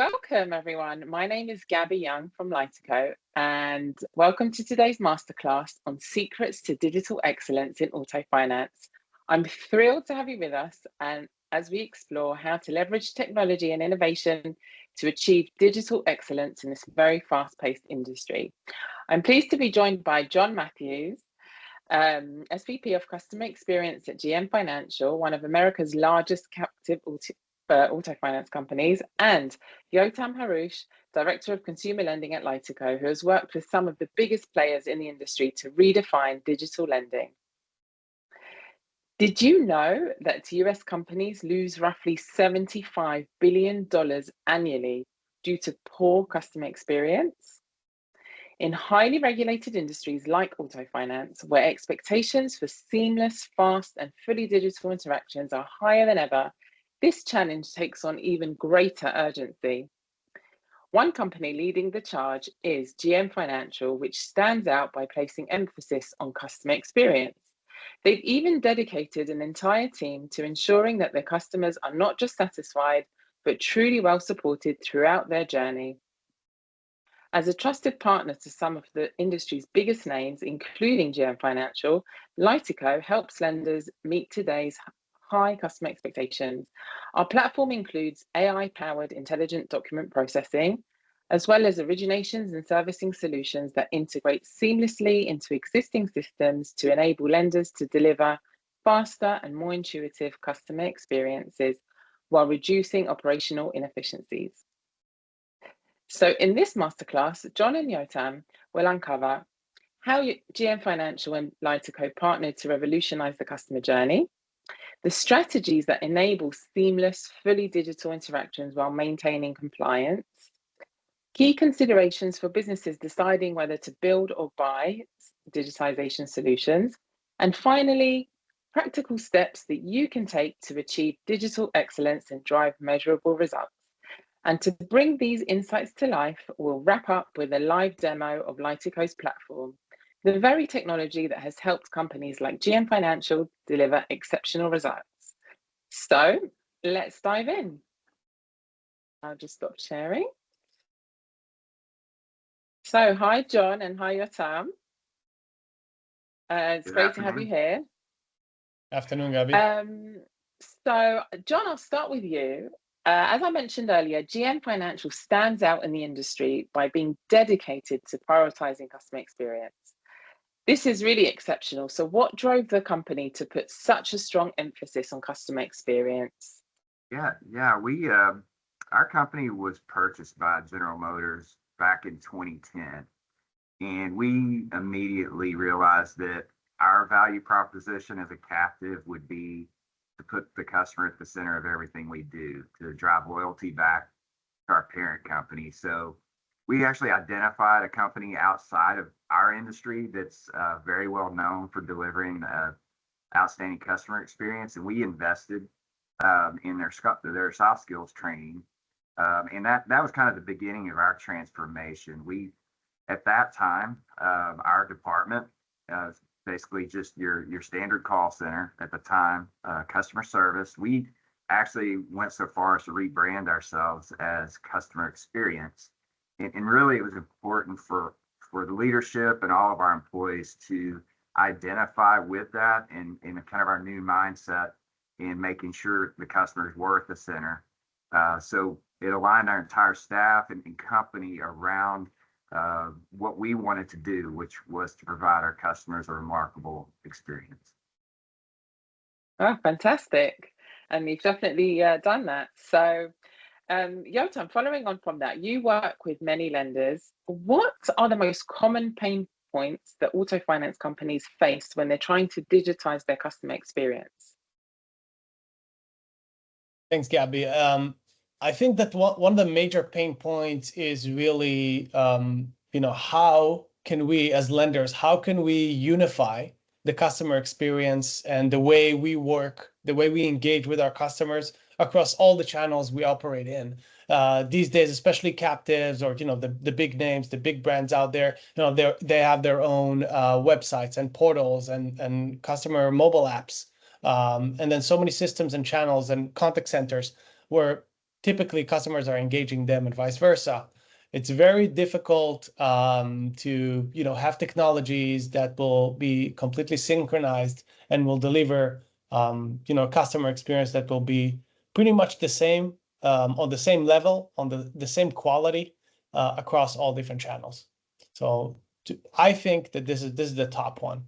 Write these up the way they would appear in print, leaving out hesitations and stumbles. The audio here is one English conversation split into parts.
welcome everyone. My name is Gaby Young from Lightico, and welcome to today's masterclass on secrets to digital excellence in auto finance. I'm thrilled to have you with us, and as we explore how to leverage technology and innovation to achieve digital excellence in this very fast-paced industry. I'm pleased to be joined by John Matthews, SVP of Customer Experience at GM Financial, one of America's largest captive auto finance companies, and Yotam Haroush, Director of Consumer Lending at Lightico, who has worked with some of the biggest players in the industry to redefine digital lending. Did you know that US companies lose roughly $75 billion annually due to poor customer experience? In highly regulated industries like auto finance, where expectations for seamless, fast, and fully digital interactions are higher than ever, this challenge takes on even greater urgency. One company leading the charge is GM Financial, which stands out by placing emphasis on customer experience. They've even dedicated an entire team to ensuring that their customers are not just satisfied, but truly well supported throughout their journey. As a trusted partner to some of the industry's biggest names, including GM Financial, Lightico helps lenders meet today's high customer expectations. Our platform includes AI-powered intelligent document processing, as well as originations and servicing solutions that integrate seamlessly into existing systems to enable lenders to deliver faster and more intuitive customer experiences while reducing operational inefficiencies. So in this masterclass, John and Yotam will uncover how GM Financial and Lightico partnered to revolutionize the customer journey, the strategies that enable seamless, fully digital interactions while maintaining compliance, key considerations for businesses deciding whether to build or buy digitization solutions, and finally, practical steps that you can take to achieve digital excellence and drive measurable results. And to bring these insights to life, we'll wrap up with a live demo of Lightico's platform, the very technology that has helped companies like GM Financial deliver exceptional results. So let's dive in. I'll just stop sharing. So hi, John, and hi, Yotam. It's great to have you here. Afternoon, Gaby. So John, I'll start with you. As I mentioned earlier, GM Financial stands out in the industry by being dedicated to prioritizing customer experience. This is really exceptional. So what drove the company to put such a strong emphasis on customer experience? Our company was purchased by General Motors back in 2010. And we immediately realized that our value proposition as a captive would be to put the customer at the center of everything we do, to drive loyalty back to our parent company. So we actually identified a company outside of our industry that's very well known for delivering outstanding customer experience, and we invested in their soft skills training, and that was kind of the beginning of our transformation. At that time, our department basically just your standard call center at the time, customer service. We actually went so far as to rebrand ourselves as customer experience. And really, it was important for the leadership and all of our employees to identify with that and kind of our new mindset in making sure the customers were at the center. So it aligned our entire staff and company around what we wanted to do, which was to provide our customers a remarkable experience. Oh, fantastic. And you've definitely done that. So Yotam, following on from that, you work with many lenders. What are the most common pain points that auto finance companies face when they're trying to digitize their customer experience? Thanks, Gaby. I think that one of the major pain points is really, how can we as lenders, how can we unify the customer experience and the way we work, the way we engage with our customers across all the channels we operate in. These days, especially captives or the big names, the big brands out there, they have their own websites and portals and customer mobile apps, and then so many systems and channels and contact centers where typically customers are engaging them and vice versa. It's very difficult to have technologies that will be completely synchronized and will deliver customer experience that will be pretty much the same on the same level, on the same quality across all different channels. So I think that this is the top one.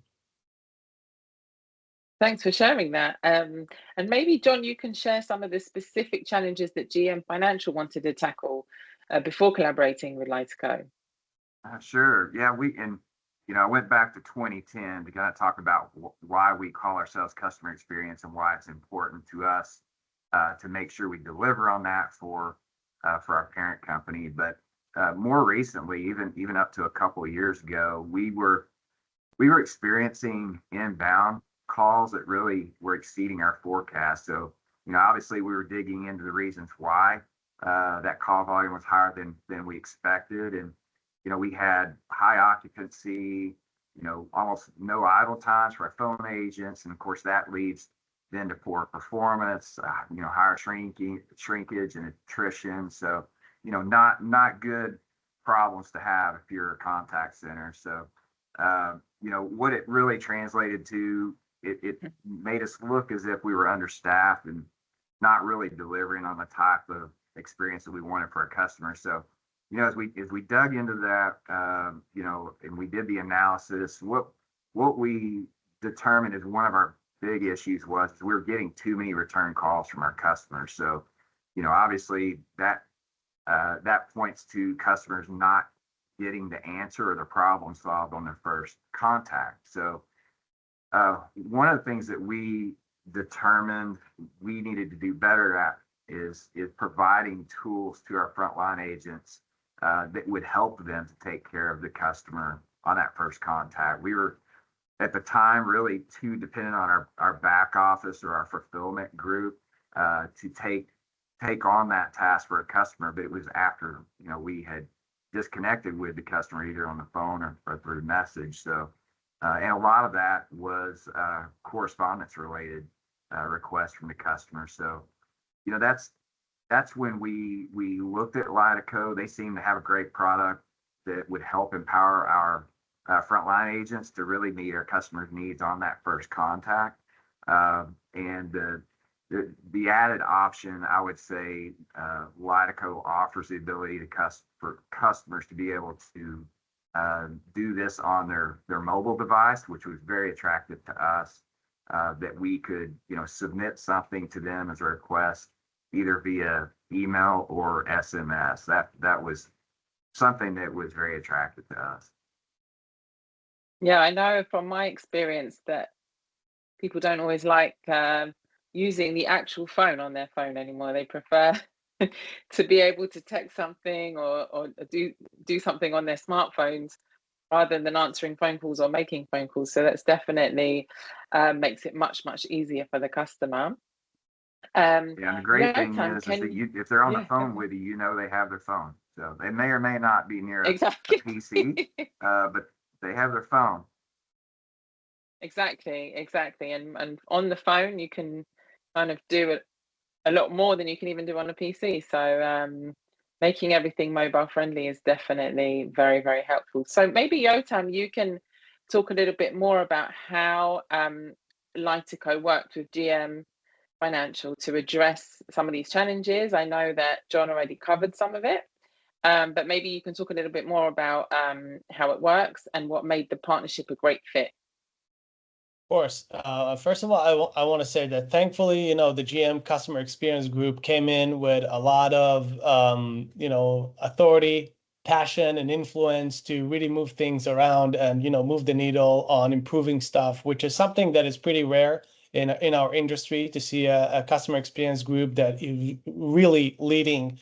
Thanks for sharing that. And maybe, John, you can share some of the specific challenges that GM Financial wanted to tackle before collaborating with Lightico. Sure. Yeah, I went back to 2010 to kind of talk about why we call ourselves customer experience and why it's important to us to make sure we deliver on that for our parent company. But more recently, even up to a couple of years ago, we were experiencing inbound calls that really were exceeding our forecast. So, obviously we were digging into the reasons why that call volume was higher than we expected. And, we had high occupancy, almost no idle times for our phone agents. And of course that leads then to poor performance, higher shrinkage and attrition. So, not good problems to have if you're a contact center. So, what it really translated to, it made us look as if we were understaffed and not really delivering on the type of experience that we wanted for our customers. So, as we dug into that, and we did the analysis, what we determined as one of our big issues was we were getting too many return calls from our customers. So, obviously that points to customers not getting the answer or the problem solved on their first contact. So, one of the things that we determined we needed to do better at is providing tools to our frontline agents that would help them to take care of the customer on that first contact. We were at the time really too dependent on our back office or our fulfillment group to take on that task for a customer, but it was after we had disconnected with the customer either on the phone or through message. So. And a lot of that was correspondence related requests from the customer. So, that's when we looked at Lightico. They seemed to have a great product that would help empower our frontline agents to really meet our customers' needs on that first contact. And the added option, I would say, Lightico offers the ability for customers to be able to do this on their mobile device, which was very attractive to us, that we could submit something to them as a request either via email or SMS. That was something that was very attractive to us. Yeah, I know from my experience that people don't always like using the actual phone on their phone anymore. They prefer to be able to text something or do something on their smartphones rather than answering phone calls or making phone calls. So that's definitely makes it much easier for the customer. And the great thing is that if they're on the phone with you, they have their phone. So they may or may not be near a PC, but they have their phone. Exactly. And on the phone, you can kind of do it a lot more than you can even do on a PC. So making everything mobile friendly is definitely very, very helpful. So maybe Yotam, you can talk a little bit more about how Lightico worked with GM Financial to address some of these challenges. I know that John already covered some of it, but maybe you can talk a little bit more about how it works and what made the partnership a great fit. Of course. First of all, I want to say that thankfully, the GM Customer Experience Group came in with a lot of, authority, passion, and influence to really move things around and, move the needle on improving stuff, which is something that is pretty rare in our industry, to see a customer experience group that is really leading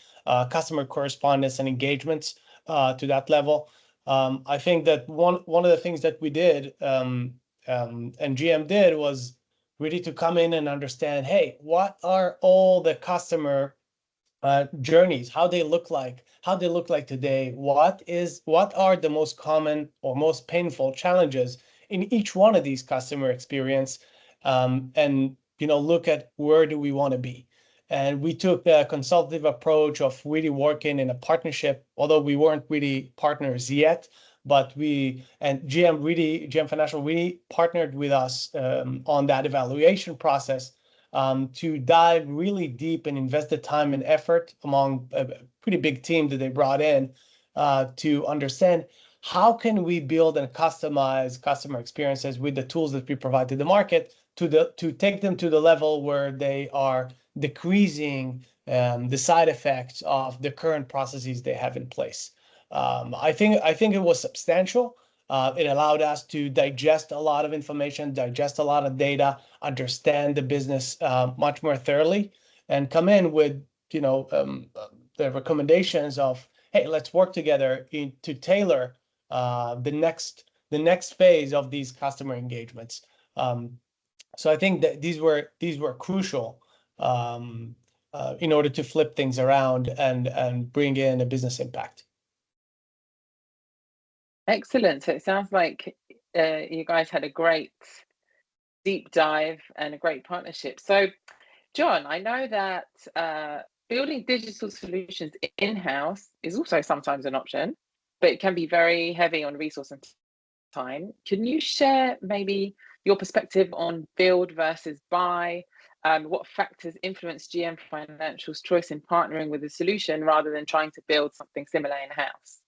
customer correspondence and engagements to that level. I think that one of the things that we did and GM did was really to come in and understand, hey, what are all the customer journeys, how they look like today, what are the most common or most painful challenges in each one of these customer experience, and look at where do we want to be. And we took a consultative approach of really working in a partnership, although we weren't really partners yet. But GM Financial really partnered with us on that evaluation process to dive really deep and invest the time and effort among a pretty big team that they brought in to understand how can we build and customize customer experiences with the tools that we provide to the market to take them to the level where they are decreasing the side effects of the current processes they have in place. I think it was substantial. It allowed us to digest a lot of information, digest a lot of data, understand the business much more thoroughly, and come in with the recommendations of, hey, let's work together to tailor the next phase of these customer engagements. So I think that these were crucial in order to flip things around and bring in a business impact. Excellent. So it sounds like you guys had a great deep dive and a great partnership. So, John, I know that building digital solutions in-house is also sometimes an option, but it can be very heavy on resource and time. Can you share maybe your perspective on build versus buy? What factors influence GM Financial's choice in partnering with a solution rather than trying to build something similar in-house?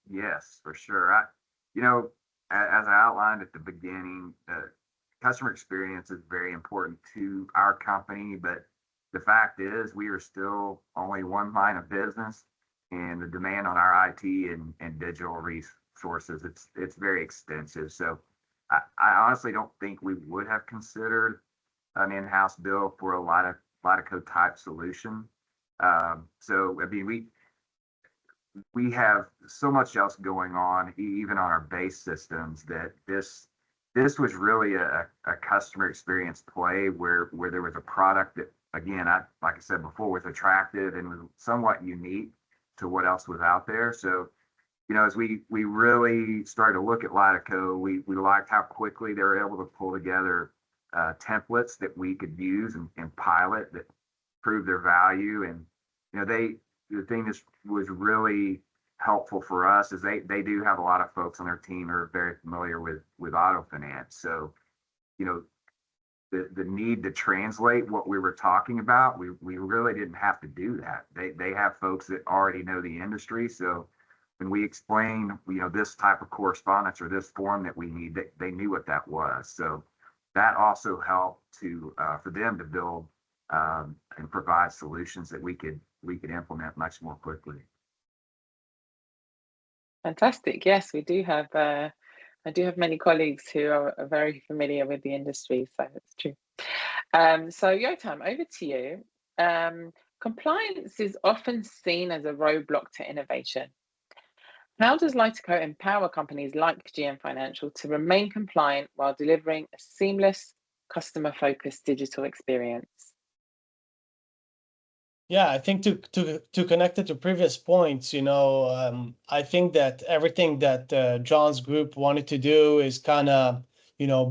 Yes, for sure. As I outlined at the beginning, customer experience is very important to our company, but the fact is we are still only one line of business, and the demand on our IT and digital resources, it's very extensive. So I honestly don't think we would have considered an in-house build for a Lightico type solution. So I mean, we have so much else going on, even on our base systems, that this was really a customer experience play where there was a product that, again, like I said before, was attractive and was somewhat unique to what else was out there. So, as we really started to look at Lightico, we liked how quickly they were able to pull together templates that we could use and pilot that proved their value. And, the thing that was really helpful for us is they do have a lot of folks on their team who are very familiar with auto finance. So, the need to translate what we were talking about, we really didn't have to do that. They have folks that already know the industry. So when we explain, this type of correspondence or this form that we need, they knew what that was. So that also helped for them to build and provide solutions that we could implement much more quickly. Fantastic. Yes, we do have. I do have many colleagues who are very familiar with the industry, so it's true. So Yotam, over to you. Compliance is often seen as a roadblock to innovation. How does Lightico empower companies like GM Financial to remain compliant while delivering a seamless, customer-focused digital experience? Yeah, I think to connect it to previous points, I think that everything that John's group wanted to do is kind of,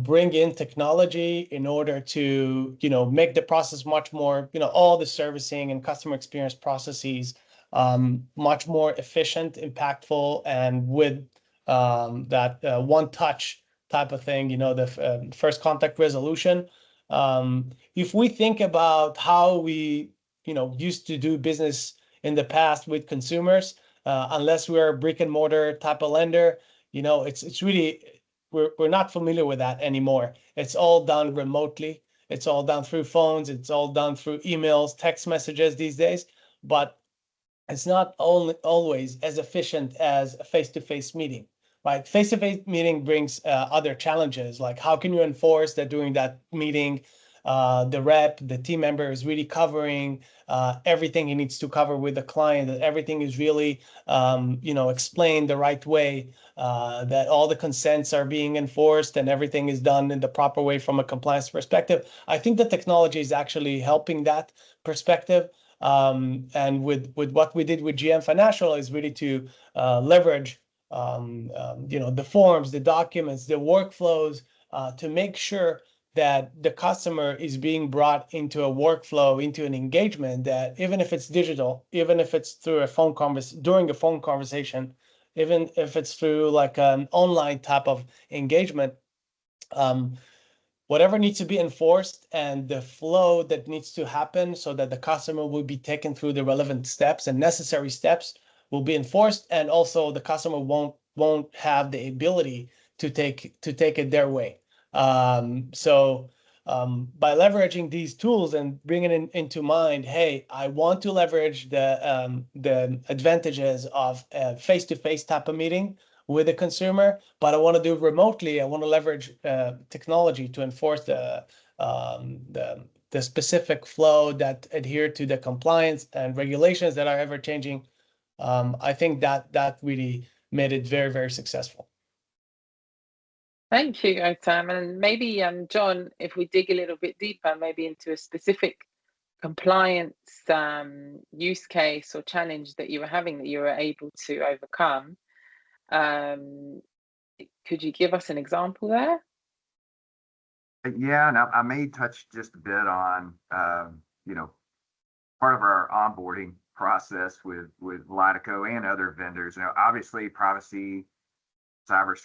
bring in technology in order to, make the process much more, all the servicing and customer experience processes much more efficient, impactful, and with that one touch type of thing, the first contact resolution. If we think about how we used to do business in the past with consumers, unless we're a brick and mortar type of lender, it's really, we're not familiar with that anymore. It's all done remotely. It's all done through phones. It's all done through emails, text messages these days, but it's not always as efficient as a face-to-face meeting. Right? Face-to-face meeting brings other challenges, like how can you enforce that during that meeting the team member is really covering everything he needs to cover with the client, that everything is really, explained the right way, that all the consents are being enforced and everything is done in the proper way from a compliance perspective. I think the technology is actually helping that perspective. And with what we did with GM Financial is really to leverage, the forms, the documents, the workflows to make sure that the customer is being brought into a workflow, into an engagement that even if it's digital, even if it's through a during a phone conversation, even if it's through like an online type of engagement, whatever needs to be enforced and the flow that needs to happen so that the customer will be taken through the relevant steps and necessary steps will be enforced, and also the customer won't have the ability to take it their way. By leveraging these tools and bringing into mind, hey, I want to leverage the advantages of a face-to-face type of meeting with a consumer, but I want to do it remotely. I want to leverage technology to enforce the specific flow that adhere to the compliance and regulations that are ever changing. I think that really made it very, very successful. Thank you, Otam. And maybe, John, if we dig a little bit deeper, maybe into a specific compliance use case or challenge that you were having that you were able to overcome, could you give us an example there? Yeah, and I may touch just a bit on, part of our onboarding process with Lightico and other vendors. Obviously privacy, cyber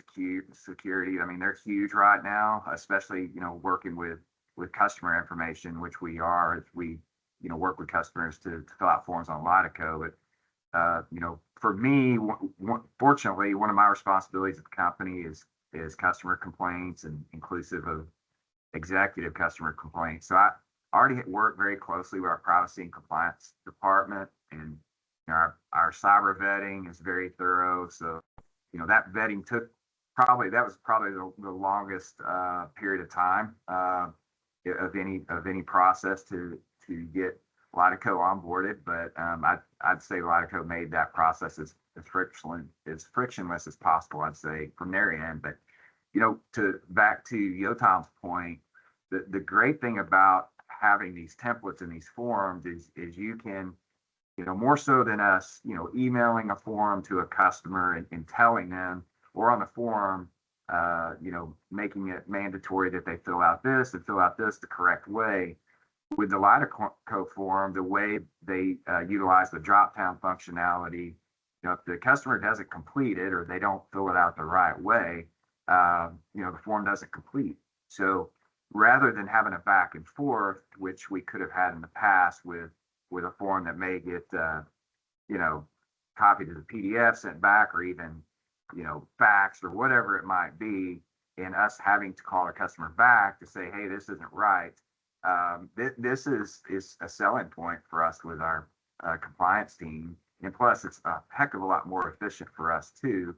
security, I mean, they're huge right now, especially, working with customer information, which we are, as we, work with customers to fill out forms on Lightico. But, for me, fortunately, one of my responsibilities at the company is customer complaints, and inclusive of executive customer complaints. So I already work very closely with our privacy and compliance department, and our cyber vetting is very thorough. So that vetting was probably the longest period of time of any process to get Lightico onboarded. But I'd say Lightico made that process as frictionless as possible, I'd say, from their end. But back to Yotam's point, the great thing about having these templates and these forms is you can, more so than us, emailing a form to a customer and telling them, or on the form, making it mandatory that they fill out this and fill out this the correct way. With the Lightico form, the way they utilize the drop-down functionality, if the customer doesn't complete it or they don't fill it out the right way, the form doesn't complete. So rather than having a back and forth, which we could have had in the past with a form that may get, copied as a PDF, sent back, or even, faxed, or whatever it might be, and us having to call a customer back to say, hey, this isn't right. This is a selling point for us with our compliance team. And plus, it's a heck of a lot more efficient for us too,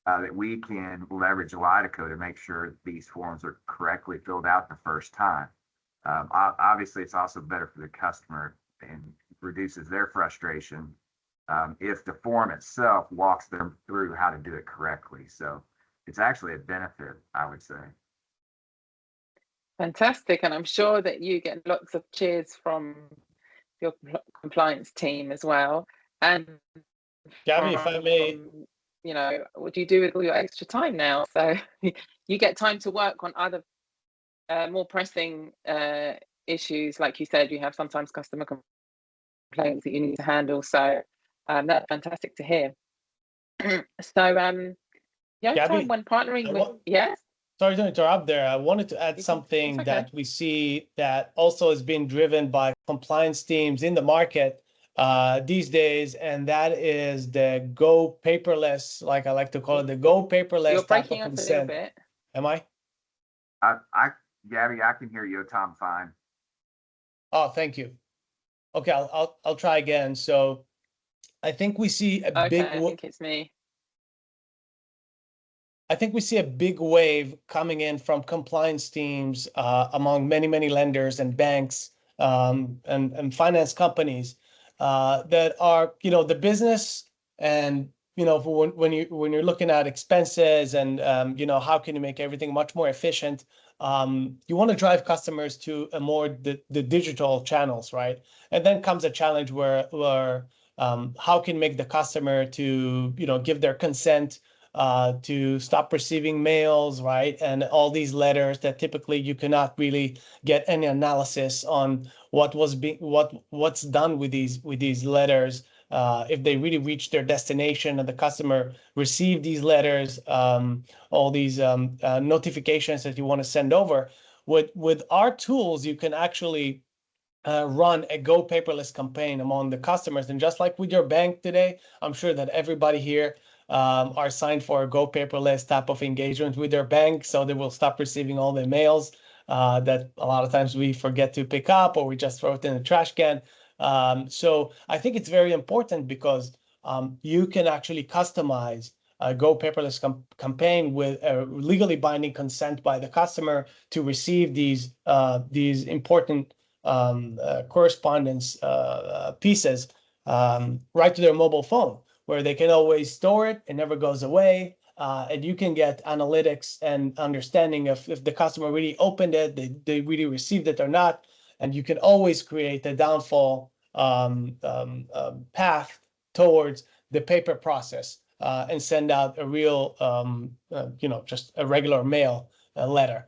that we can leverage Lightico to make sure these forms are correctly filled out the first time. Obviously, it's also better for the customer and reduces their frustration if the form itself walks them through how to do it correctly. So it's actually a benefit, I would say. Fantastic. And I'm sure that you get lots of cheers from your compliance team as well. And Gaby, if I may, what do you do with all your extra time now? So you get time to work on other more pressing issues. Like you said, you have sometimes customer complaints that you need to handle. So that's fantastic to hear. So Gaby, when partnering with, yes? Sorry to interrupt there. I wanted to add something that we see that also is being driven by compliance teams in the market these days, and that is the go paperless, like I like to call it, the go paperless. You're breaking up a little bit. Am I? Gaby, I can hear you, Tom, fine. Oh, thank you. Okay, I'll try again. So I think we see a big. I think it's me. I think we see a big wave coming in from compliance teams among many lenders and banks and finance companies that are, the business, and when you're looking at expenses and how can you make everything much more efficient, you want to drive customers to a more the digital channels, right? And then comes a challenge where how can you make the customer to give their consent to stop receiving mails, right? And all these letters that typically you cannot really get any analysis on what's done with these letters, if they really reach their destination and the customer received these letters, all these notifications that you want to send over. With our tools, you can actually run a Go Paperless campaign among the customers. And just like with your bank today, I'm sure that everybody here are signed for a Go Paperless type of engagement with their bank, so they will stop receiving all the mails that a lot of times we forget to pick up or we just throw it in the trash can. So I think it's very important because you can actually customize a Go Paperless campaign with a legally binding consent by the customer to receive these important correspondence pieces right to their mobile phone, where they can always store it. It never goes away. And you can get analytics and understanding of if the customer really opened it, they really received it or not. And you can always create a downfall path towards the paper process and send out a real, just a regular mail letter.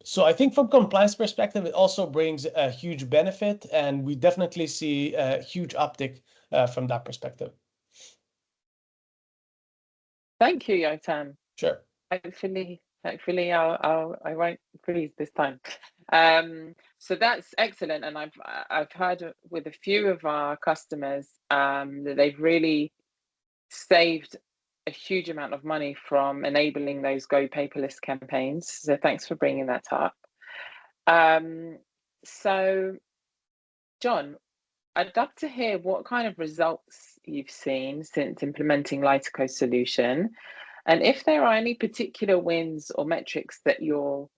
So I think from compliance perspective, it also brings a huge benefit, and we definitely see a huge uptick from that perspective. Thank you, Yotam. Sure. Hopefully I won't freeze this time. So that's excellent, and I've heard with a few of our customers that they've really saved a huge amount of money from enabling those Go Paperless campaigns. So thanks for bringing that up. So John, I'd love to hear what kind of results you've seen since implementing Lightico's solution, and if there are any particular wins or metrics that you're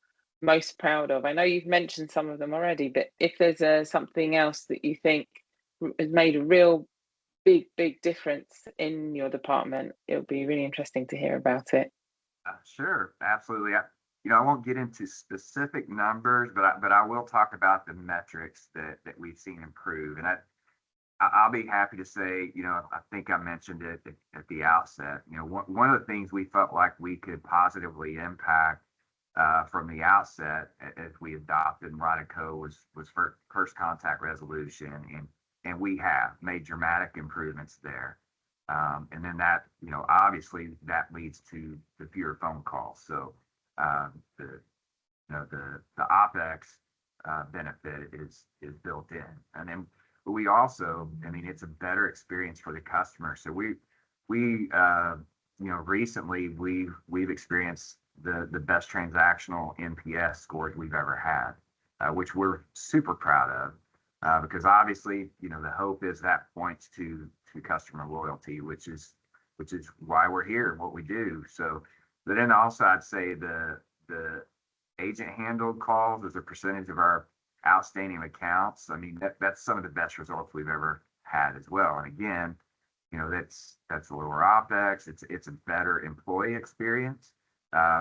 most proud of. I know you've mentioned some of them already, but if there's something else that you think has made a real big difference in your department, it would be really interesting to hear about it. Sure, absolutely. I won't get into specific numbers, but I will talk about the metrics that we've seen improve. And I'll be happy to say, I think I mentioned it at the outset. One of the things we felt like we could positively impact from the outset as we adopted Lightico was first contact resolution, and we have made dramatic improvements there. And then that, obviously that leads to the fewer phone calls. So the OpEx benefit is built in. And then we also, it's a better experience for the customer. So we recently we've experienced the best transactional NPS scores we've ever had, which we're super proud of, because obviously, the hope is that points to customer loyalty, which is why we're here and what we do. So, but then also I'd say the agent handled calls as a percentage of our outstanding accounts. That's some of the best results we've ever had as well. And again, that's lower OpEx. It's a better employee experience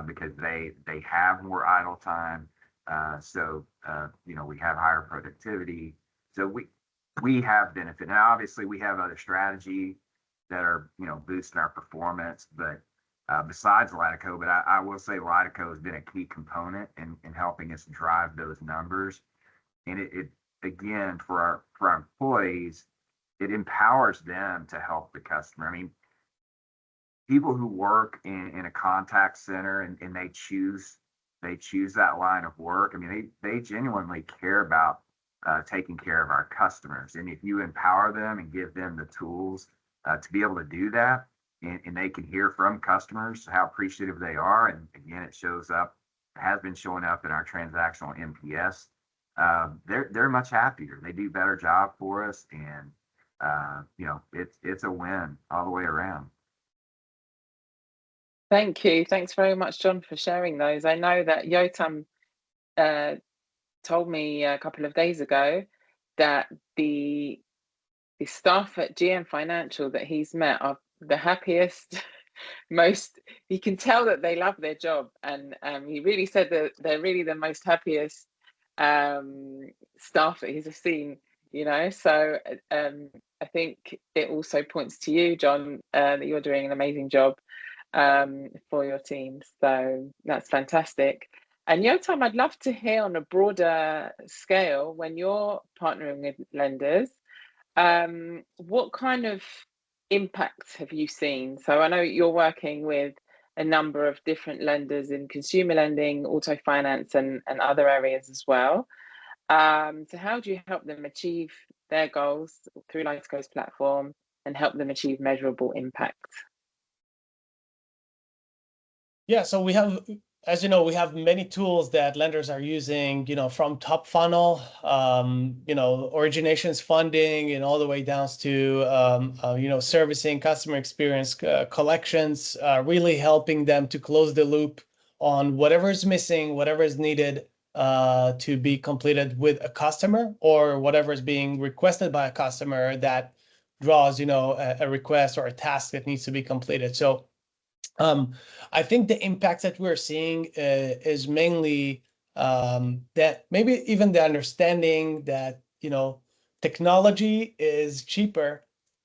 because they have more idle time. So we have higher productivity. So we have benefit. Now, obviously, we have other strategy that are boosting our performance, but besides Lightico, but I will say Lightico has been a key component in helping us drive those numbers. And it again, for our employees, it empowers them to help the customer. People who work in a contact center and they choose that line of work, they genuinely care about taking care of our customers. And if you empower them and give them the tools to be able to do that, and they can hear from customers how appreciative they are, and again, it has been showing up in our transactional NPS. They're much happier. They do a better job for us, and it's a win all the way around. Thank you. Thanks very much, John, for sharing those. I know that Yotam told me a couple of days ago that the staff at GM Financial that he's met are the happiest, you can tell that they love their job, and he really said that they're really the most happiest staff that he's seen. So I think it also points to you, John, that you're doing an amazing job. for your teams. So that's fantastic. And Yotam, I'd love to hear on a broader scale, when you're partnering with lenders, what kind of impacts have you seen? So I know you're working with a number of different lenders in consumer lending, auto finance, and other areas as well. So how do you help them achieve their goals through Lightico's platform and help them achieve measurable impact? Yeah, so we have, as you know, we have many tools that lenders are using, from top funnel, originations funding, and all the way down to, servicing, customer experience, collections, really helping them to close the loop on whatever is missing, whatever is needed to be completed with a customer, or whatever is being requested by a customer that draws, a request or a task that needs to be completed. So I think the impact that we're seeing is mainly that maybe even the understanding that, technology is cheaper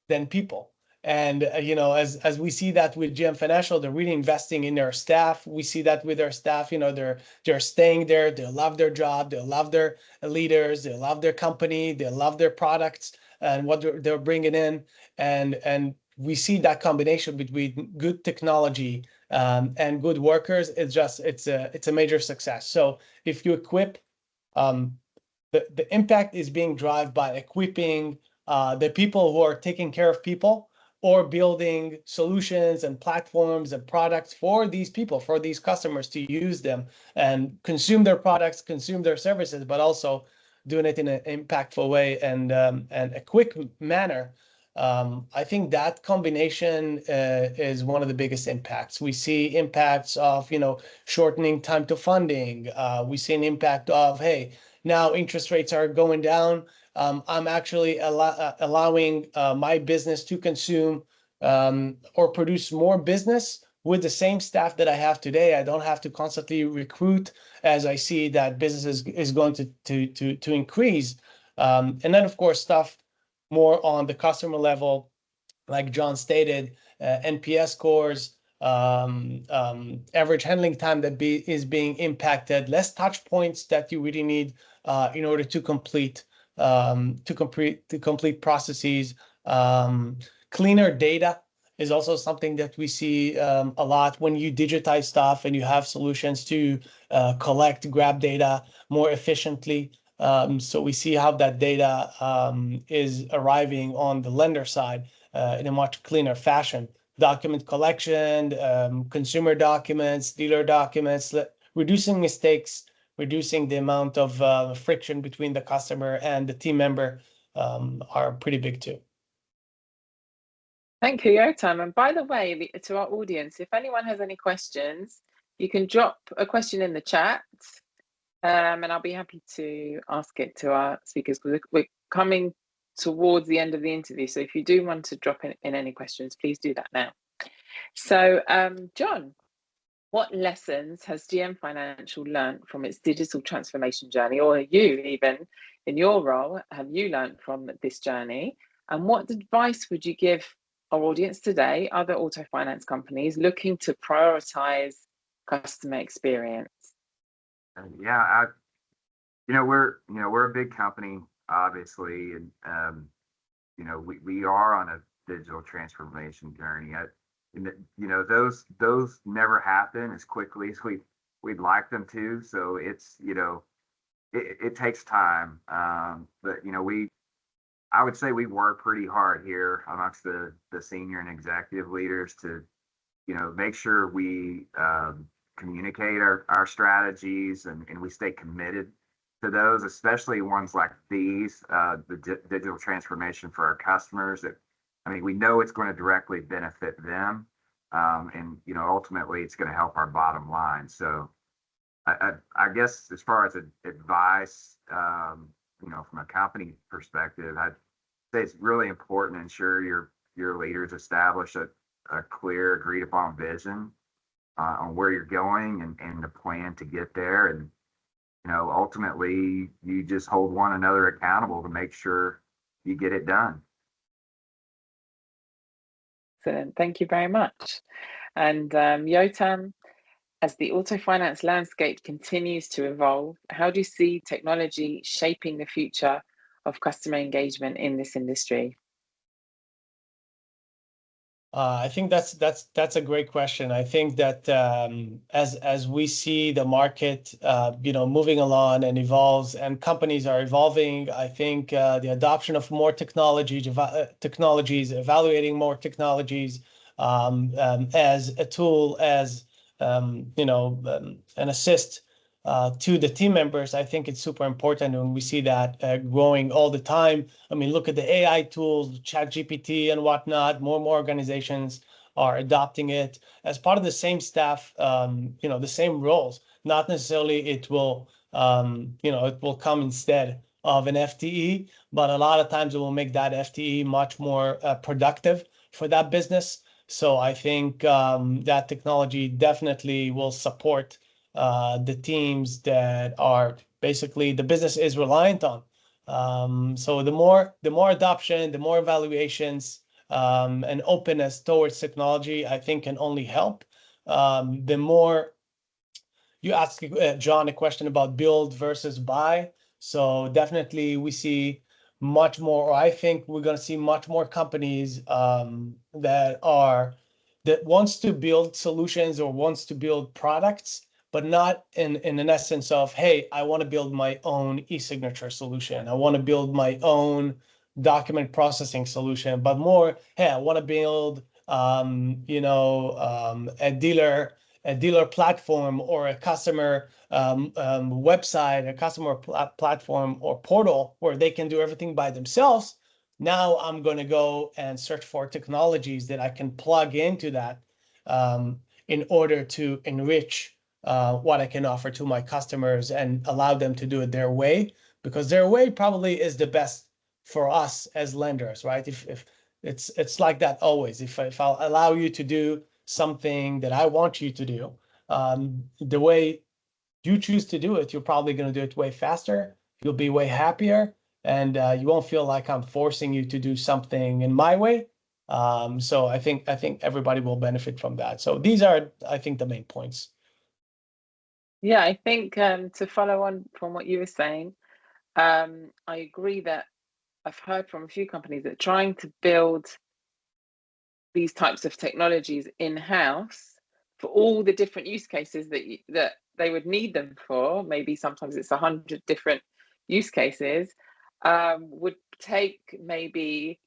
than people. And, as we see that with GM Financial, they're really investing in their staff. We see that with their staff, they're staying there. They love their job. They love their leaders. They love their company. They love their products and what they're bringing in. And we see that combination between good technology and good workers. It's a major success. So if you equip, the impact is being driven by equipping the people who are taking care of people, or building solutions and platforms and products for these people, for these customers to use them and consume their products, consume their services, but also doing it in an impactful way and a quick manner. I think that combination is one of the biggest impacts. We see impacts of, shortening time to funding. We see an impact of, hey, now interest rates are going down. I'm actually allowing my business to consume or produce more business with the same staff that I have today. I don't have to constantly recruit as I see that business is going to increase. And then, of course, stuff more on the customer level, like John stated, NPS scores, average handling time that is being impacted, less touch points that you really need in order to complete processes. Cleaner data is also something that we see a lot when you digitize stuff and you have solutions to grab data more efficiently. So we see how that data is arriving on the lender side in a much cleaner fashion. Document collection, consumer documents, dealer documents, reducing mistakes, reducing the amount of friction between the customer and the team member are pretty big too. Thank you, Yotam. And by the way, to our audience, if anyone has any questions, you can drop a question in the chat, and I'll be happy to ask it to our speakers, because we're coming towards the end of the interview. So if you do want to drop in any questions, please do that now. So, John, what lessons has GM Financial learned from its digital transformation journey, or you, even in your role, have you learned from this journey? And what advice would you give our audience today, other auto finance companies looking to prioritize customer experience? Yeah, we're a big company, obviously, and we are on a digital transformation journey. Those never happen as quickly as we'd like them to. So it's it takes time. But I would say we work pretty hard here amongst the senior and executive leaders to make sure we communicate our strategies and we stay committed to those, especially ones like these, the digital transformation for our customers. We know it's going to directly benefit them, and ultimately it's going to help our bottom line. So I guess as far as advice, from a company perspective, I'd say it's really important to ensure your leaders establish a clear, agreed upon vision on where you're going and the plan to get there. And ultimately you just hold one another accountable to make sure you get it done. Excellent. Thank you very much. And Yotam, as the auto finance landscape continues to evolve, how do you see technology shaping the future of customer engagement in this industry? I think that's a great question. I think that as we see the market, moving along and evolves, and companies are evolving, I think the adoption of more technologies, evaluating more technologies as a tool, as an assist to the team members. I think it's super important, and we see that growing all the time. I mean, look at the AI tools, ChatGPT and whatnot. More and more organizations are adopting it as part of the same staff, the same roles. Not necessarily it will come instead of an FTE, but a lot of times it will make that FTE much more productive for that business. So I think that technology definitely will support the teams that are basically the business is reliant on. So the more adoption, the more evaluations, and openness towards technology, I think can only help. The more you ask John a question about build versus buy. So definitely we see much more, or I think we're going to see much more companies that wants to build solutions or wants to build products, but not in an essence of, hey, I want to build my own e-signature solution. I want to build my own document processing solution, but more, hey, I want to build, a dealer platform or a customer website, a customer platform or portal where they can do everything by themselves. Now I'm going to go and search for technologies that I can plug into that in order to enrich what I can offer to my customers and allow them to do it their way, because their way probably is the best for us as lenders, right? If it's like that always. If I'll allow you to do something that I want you to do, the way you choose to do it, you're probably going to do it way faster. You'll be way happier, and you won't feel like I'm forcing you to do something in my way. So I think everybody will benefit from that. So these are, I think, the main points. Yeah, I think to follow on from what you were saying, I agree that I've heard from a few companies that trying to build these types of technologies in-house for all the different use cases that they would need them for, maybe sometimes it's 100 different use cases, would take maybe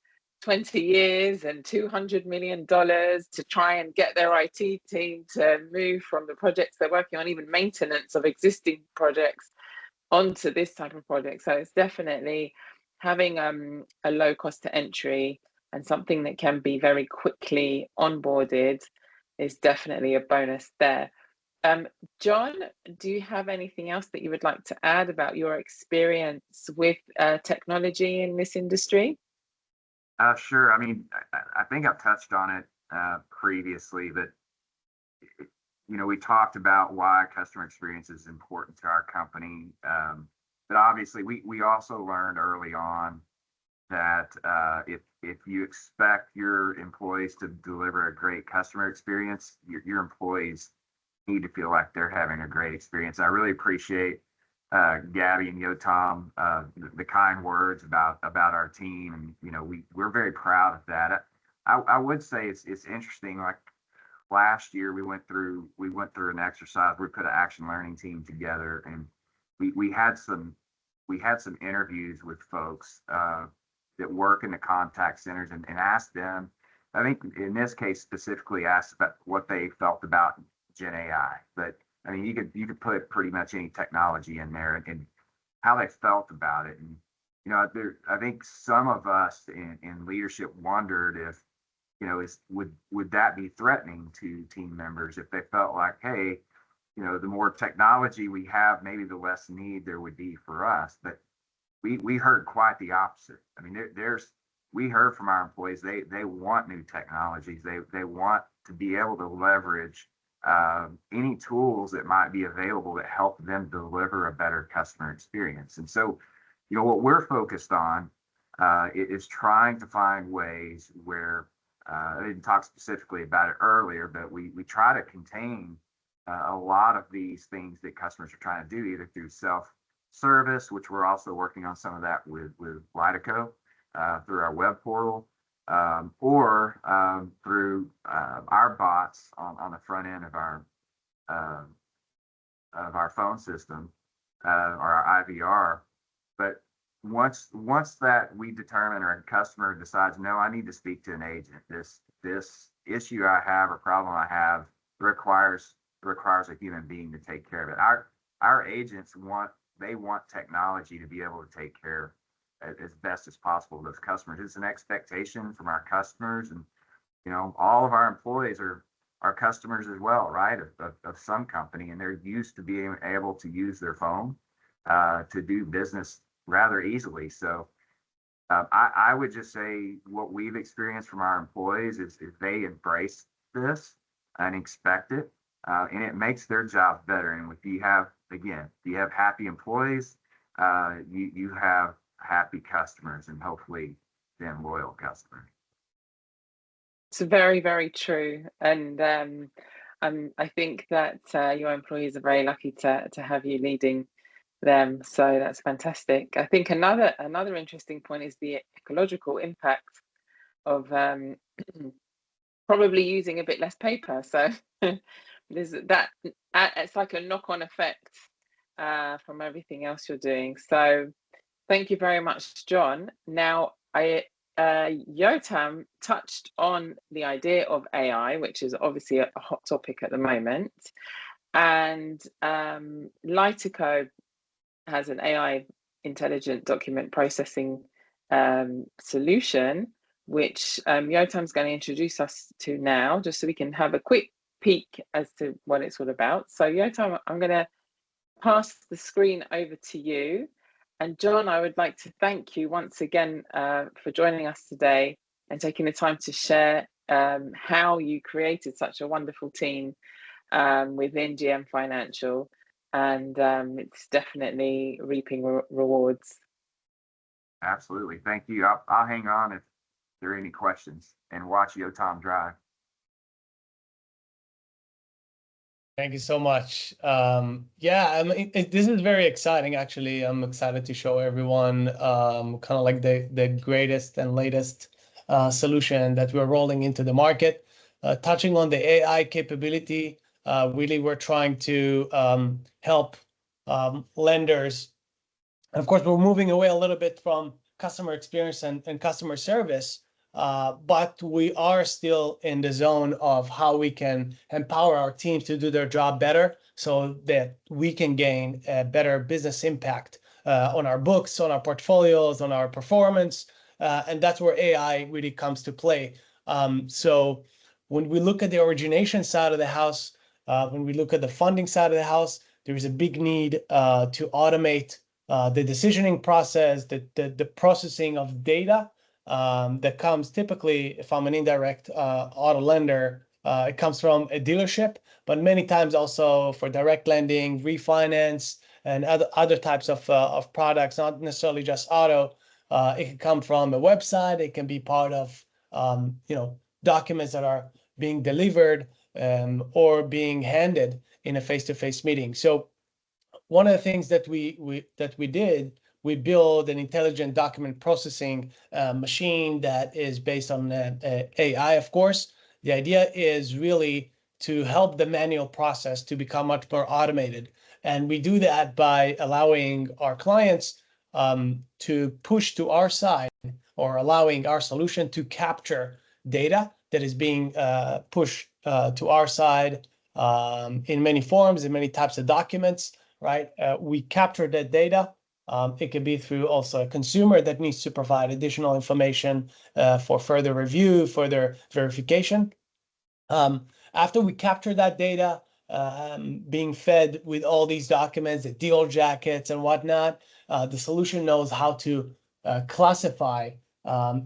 20 years and $200 million to try and get their IT team to move from the projects they're working on, even maintenance of existing projects, onto this type of project. So it's definitely having a low cost to entry and something that can be very quickly onboarded is definitely a bonus there. John, do you have anything else that you would like to add about your experience with technology in this industry? Sure. I mean, I think I've touched on it previously, but we talked about why customer experience is important to our company. But obviously, we also learned early on that if you expect your employees to deliver a great customer experience, your employees need to feel like they're having a great experience. I really appreciate Gaby and Yotam, the kind words about our team, and we're very proud of that. I would say it's interesting. Like last year, we went through an exercise. We put an action learning team together, and we had some interviews with folks that work in the contact centers and asked them. I think in this case specifically asked about what they felt about Gen AI, but I mean, you could put pretty much any technology in there and how they felt about it. And I think some of us in leadership wondered if would that be threatening to team members if they felt like, hey, the more technology we have, maybe the less need there would be for us. But we heard quite the opposite. I mean, we heard from our employees, they want new technologies. They want to be able to leverage any tools that might be available that help them deliver a better customer experience. And so, what we're focused on is trying to find ways where I didn't talk specifically about it earlier, but we try to contain a lot of these things that customers are trying to do, either through self-service, which we're also working on some of that with Lightico through our web portal, or through our bots on the front end of our phone system or our IVR. But once that we determine, or a customer decides, no, I need to speak to an agent, this issue I have or problem I have requires a human being to take care of it. Our agents want technology to be able to take care as best as possible of those customers. It's an expectation from our customers, and all of our employees are customers as well, right? Of some company, and they're used to being able to use their phone to do business rather easily. So I would just say what we've experienced from our employees is they embrace this and expect it, and it makes their jobs better. And if you have happy employees, you have happy customers, and hopefully then loyal customers. It's very, very true. And I think that your employees are very lucky to have you leading them. So that's fantastic. I think another interesting point is the ecological impact of probably using a bit less paper. So there's that, it's like a knock-on effect from everything else you're doing. So thank you very much, John. Now, Yotam touched on the idea of AI, which is obviously a hot topic at the moment. And Lightico has an AI intelligent document processing solution, which Yotam's going to introduce us to now, just so we can have a quick peek as to what it's all about. So Yotam, I'm going to pass the screen over to you. And John, I would like to thank you once again for joining us today and taking the time to share how you created such a wonderful team within GM Financial. And it's definitely reaping rewards. Absolutely. Thank you. I'll hang on if there are any questions and watch Yotam drive. Thank you so much. Yeah, this is very exciting, actually. I'm excited to show everyone kind of like the greatest and latest solution that we're rolling into the market. Touching on the AI capability, really we're trying to help lenders. And of course, we're moving away a little bit from customer experience and customer service, but we are still in the zone of how we can empower our teams to do their job better so that we can gain a better business impact on our books, on our portfolios, on our performance. And that's where AI really comes to play. So when we look at the origination side of the house, when we look at the funding side of the house, there is a big need to automate the decisioning process, the processing of data that comes typically, if I'm an indirect auto lender, it comes from a dealership, but many times also for direct lending, refinance, and other types of products, not necessarily just auto. It can come from a website. It can be part of documents that are being delivered or being handed in a face-to-face meeting. So one of the things that we did, we build an intelligent document processing machine that is based on AI, of course. The idea is really to help the manual process to become much more automated. And we do that by allowing our clients to push to our side, or allowing our solution to capture data that is being pushed to our side in many forms, in many types of documents, right? We capture that data. It could be through also a consumer that needs to provide additional information for further review, further verification. After we capture that data, being fed with all these documents, the deal jackets and whatnot, the solution knows how to classify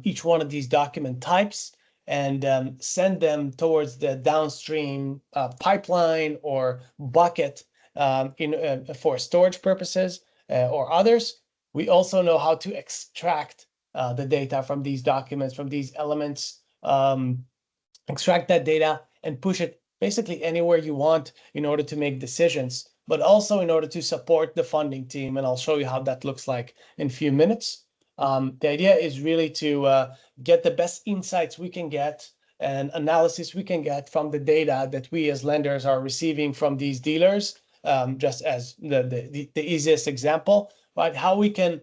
each one of these document types and send them towards the downstream pipeline or bucket for storage purposes or others. We also know how to extract the data from these documents, from these elements, extract that data and push it basically anywhere you want in order to make decisions, but also in order to support the funding team. And I'll show you how that looks like in a few minutes. The idea is really to get the best insights we can get and analysis we can get from the data that we as lenders are receiving from these dealers. Just as the easiest example, right? How we can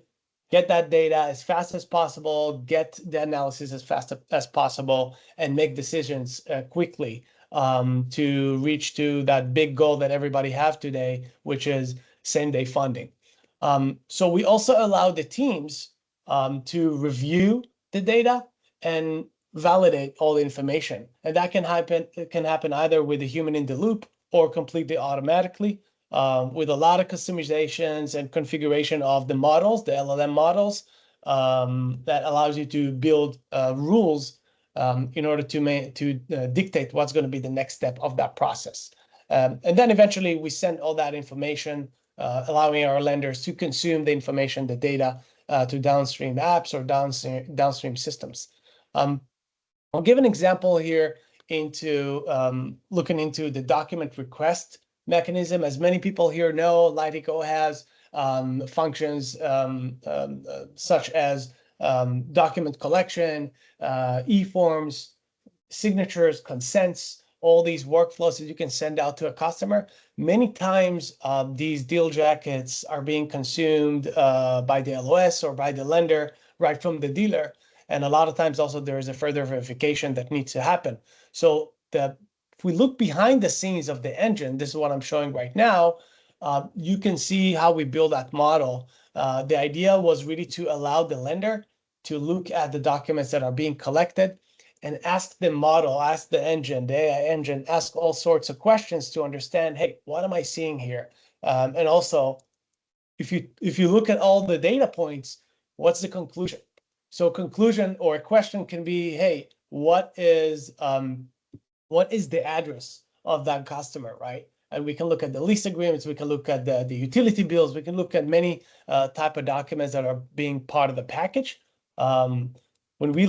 get that data as fast as possible, get the analysis as fast as possible, and make decisions quickly to reach to that big goal that everybody have today, which is same-day funding. So we also allow the teams to review the data and validate all the information. And that can happen, it can happen either with a human in the loop or completely automatically. With a lot of customizations and configuration of the models, the LLM models, that allows you to build rules in order to dictate what's going to be the next step of that process. And then eventually we send all that information, allowing our lenders to consume the information, the data, to downstream apps or downstream systems. I'll give an example here into looking into the document request mechanism. As many people here know, Lightico has functions such as document collection, e-forms, signatures, consents, all these workflows that you can send out to a customer. Many times these deal jackets are being consumed by the LOS or by the lender right from the dealer. And a lot of times also there is a further verification that needs to happen. So if we look behind the scenes of the engine, this is what I'm showing right now, you can see how we build that model. The idea was really to allow the lender to look at the documents that are being collected and ask the model, ask the engine, the AI engine, ask all sorts of questions to understand, hey, what am I seeing here? And also, if you look at all the data points, what's the conclusion? So conclusion or a question can be, hey, what is the address of that customer, right? And we can look at the lease agreements, we can look at the utility bills, we can look at many type of documents that are being part of the package. When we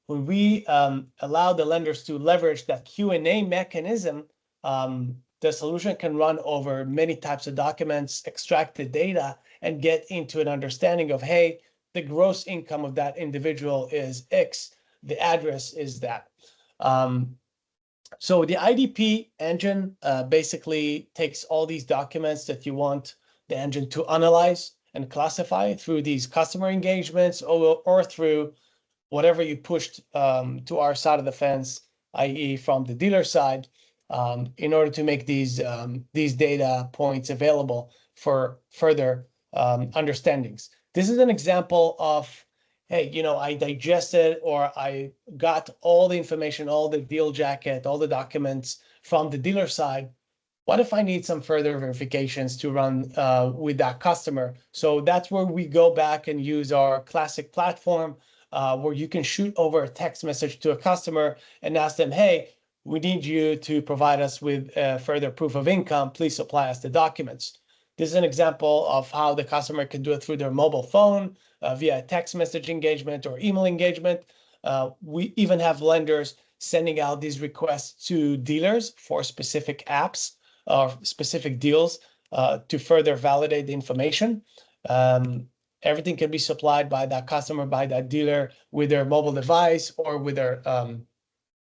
when we allow the lenders to leverage that Q&A mechanism, the solution can run over many types of documents, extract the data, and get into an understanding of, hey, the gross income of that individual is X, the address is that. So the IDP engine basically takes all these documents that you want the engine to analyze and classify through these customer engagements or through whatever you pushed to our side of the fence, i.e. from the dealer side, in order to make these data points available for further understandings. This is an example of, hey, I digested or I got all the information, all the deal jacket, all the documents from the dealer side. What if I need some further verifications to run with that customer? So that's where we go back and use our classic platform where you can shoot over a text message to a customer and ask them, hey, we need you to provide us with further proof of income. Please supply us the documents. This is an example of how the customer can do it through their mobile phone, via text message engagement or email engagement. We even have lenders sending out these requests to dealers for specific apps or specific deals to further validate the information. Everything can be supplied by that customer, by that dealer with their mobile device or with their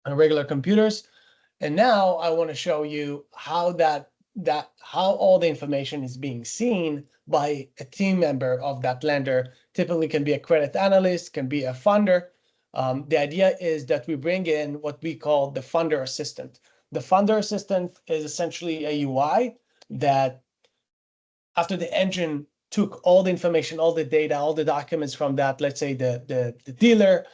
regular computers. And now I want to show you how how all the information is being seen by a team member of that lender. Typically can be a credit analyst, can be a funder. The idea is that we bring in what we call the funder assistant. The funder assistant is essentially a UI that after the engine took all the information, all the data, all the documents from that, let's say the dealer,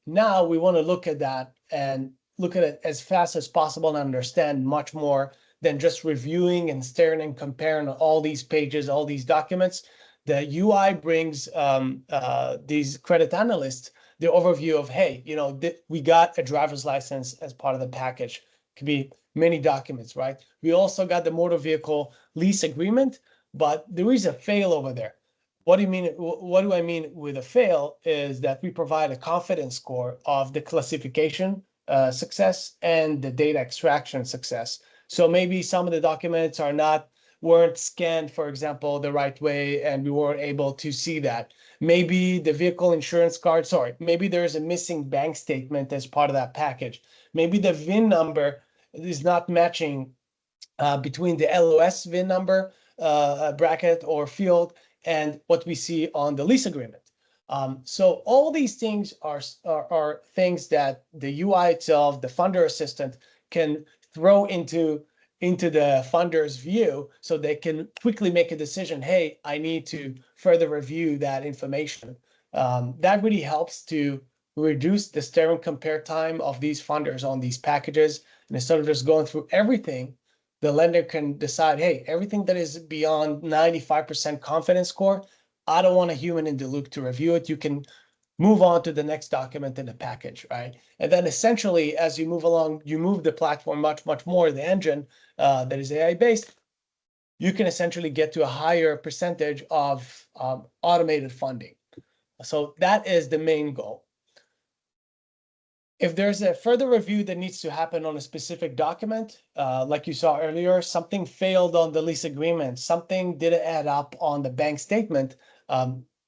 now we want to look at that and look at it as fast as possible and understand much more than just reviewing and staring and comparing all these pages, all these documents. The UI brings these credit analysts the overview of, hey, we got a driver's license as part of the package. It could be many documents, right? We also got the motor vehicle lease agreement, but there is a fail over there. What do you mean? What do I mean with a fail is that we provide a confidence score of the classification success and the data extraction success. So maybe some of the documents weren't scanned, for example, the right way, and we weren't able to see that. Maybe the vehicle insurance card, maybe there's a missing bank statement as part of that package. Maybe the VIN number is not matching between the LOS VIN number bracket or field and what we see on the lease agreement. So all these things are things that the UI itself, the funder assistant, can throw into the funder's view so they can quickly make a decision. Hey, I need to further review that information. That really helps to reduce the stare and compare time of these funders on these packages. And instead of just going through everything, the lender can decide, hey, everything that is beyond 95% confidence score, I don't want a human in the loop to review it. You can move on to the next document in the package, right? And then essentially, as you move along, you move the platform much more, the engine that is AI-based, you can essentially get to a higher percentage of automated funding. So that is the main goal. If there's a further review that needs to happen on a specific document, like you saw earlier, something failed on the lease agreement, something didn't add up on the bank statement.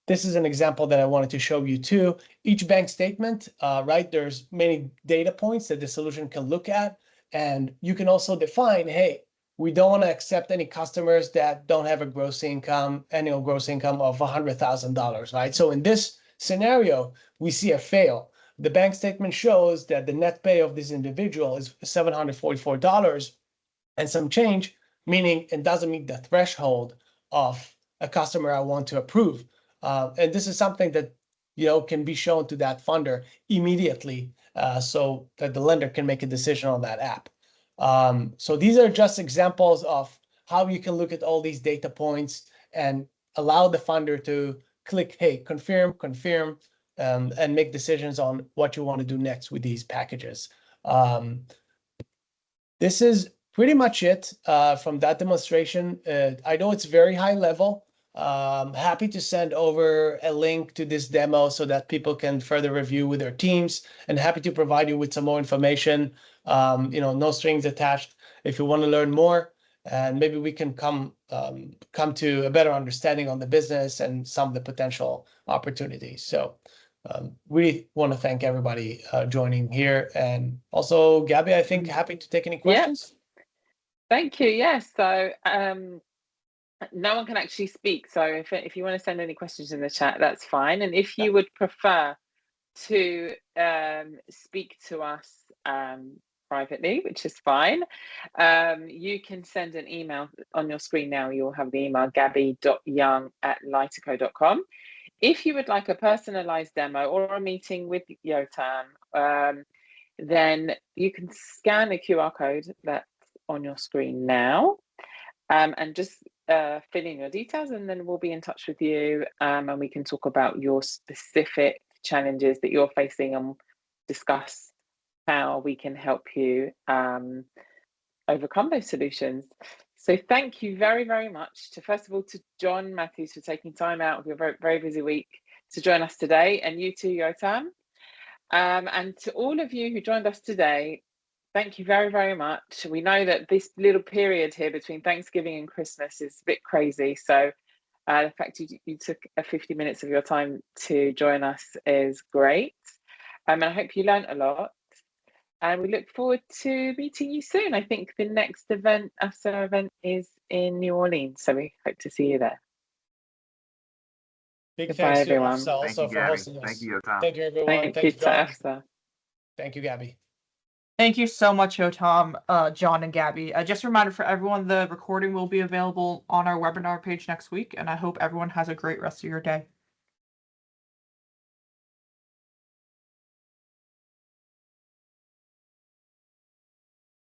This is an example that I wanted to show you too. Each bank statement, right, there's many data points that the solution can look at. And you can also define, hey, we don't want to accept any customers that don't have a annual gross income of $100,000, right? So in this scenario, we see a fail. The bank statement shows that the net pay of this individual is $744 and some change, meaning it doesn't meet the threshold of a customer I want to approve. And this is something that can be shown to that funder immediately so that the lender can make a decision on that app. So these are just examples of how you can look at all these data points and allow the funder to click, hey, confirm, and make decisions on what you want to do next with these packages. This is pretty much it from that demonstration. I know it's very high level. Happy to send over a link to this demo so that people can further review with their teams, and happy to provide you with some more information. No strings attached if you want to learn more, and maybe we can come to a better understanding on the business and some of the potential opportunities. So really want to thank everybody joining here, and also Gaby, I think happy to take any questions. Yep. Thank you. Yes. So no one can actually speak. So if you want to send any questions in the chat, that's fine. And if you would prefer to speak to us privately, which is fine, you can send an email on your screen now. You'll have the email gaby.young@lightico.com. If you would like a personalized demo or a meeting with Yotam, then you can scan the QR code that's on your screen now and just fill in your details, and then we'll be in touch with you and we can talk about your specific challenges that you're facing and discuss how we can help you overcome those solutions. So thank you very, very much first of all, to John Matthews for taking time out of your very, very busy week to join us today, and you too, Yotam. And to all of you who joined us today, thank you very, very much. We know that this little period here between Thanksgiving and Christmas is a bit crazy. So the fact you took 50 minutes of your time to join us is great. And I hope you learned a lot. And we look forward to meeting you soon. I think the next event, AFSA event, is in New Orleans. So we hope to see you there. Big Goodbye, thanks everyone. to AFSA also for hosting us. Thank you, Yotam. Thank you, everyone. Thank you to AFSA. Thank you, Gaby. Thank you so much, Yotam, John, and Gaby. Just a reminder for everyone, the recording will be available on our webinar page next week, and I hope everyone has a great rest of your day.